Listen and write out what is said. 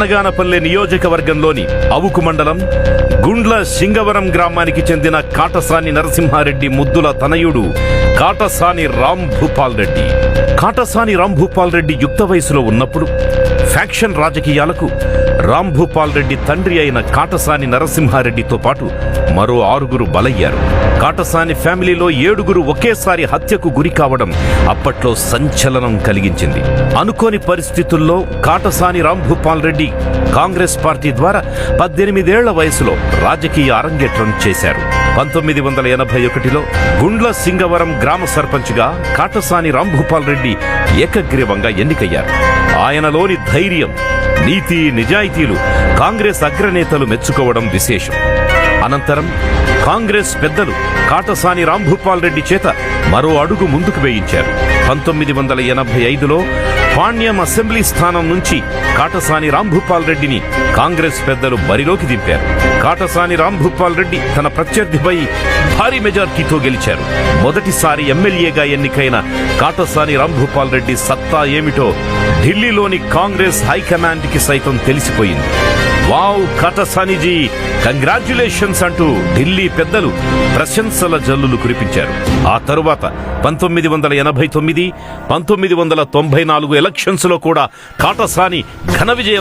అనగానపల్లె నియోజకవర్గంలోని అవుకు మండలం గుండ్ల సింగవరం గ్రామానికి చెందిన కాటసాని నరసింహారెడ్డి ముద్దుల తనయుడు కాటసాని రాంభూపాల్ రెడ్డి. కాటసాని రాంభూపాల్ రెడ్డి యుక్త వయసులో ఉన్నప్పుడు ఫ్యాక్షన్ రాజకీయాలకు రాంభూపాల్ రెడ్డి తండ్రి అయిన కాటసాని నరసింహారెడ్డితో పాటు మరో 6 బలయ్యారు. కాటసాని ఫ్యామిలీలో 7 ఒకేసారి హత్యకు గురి కావడం అప్పట్లో సంచలనం కలిగించింది. అనుకోని పరిస్థితుల్లో కాటసాని రాంభూపాల్ రెడ్డి కాంగ్రెస్ పార్టీ ద్వారా 18 ఏళ్ల వయసులో రాజకీయ అరంగేట్రం చేశారు. 1981లో గుండ్ల సింగవరం గ్రామ సర్పంచ్గా కాటసాని రాంభూపాల్ రెడ్డి ఏకగ్రీవంగా ఎన్నికయ్యారు. ఆయనలోని ధైర్యం, నీతి, నిజాయితీలు కాంగ్రెస్ అగ్రనేతలు మెచ్చుకోవడం విశేషం. అనంతరం కాంగ్రెస్ పెద్దలు కాటసాని రాంభూపాల్ రెడ్డి చేత మరో అడుగు ముందుకు వేయించారు. 1985లో పాణ్యం అసెంబ్లీ స్థానం నుంచి కాటసాని రాంభూపాల్ రెడ్డిని కాంగ్రెస్ పెద్దలు బరిలోకి దింపారు. కాటసాని రాంభూపాల్ రెడ్డి తన ప్రత్యర్థిపై భారీ మెజార్టీతో గెలిచారు. మొదటిసారి ఎమ్మెల్యేగా ఎన్నికైన కాటసాని రాంభూపాల్ రెడ్డి సత్తా ఏమిటో ఢిల్లీలోని కాంగ్రెస్ హైకమాండ్కి సైతం తెలిసిపోయింది. వావ్ కాటసానిజీ, కంగ్రాచ్యులేషన్స్ అంటూ ఢిల్లీ పెద్దలు ప్రశంసల జల్లులు కురిపించారు. ఆ తరువాత 1989, 1994 ఎలక్షన్స్ లో కూడా కాటసాని ఘన విజయం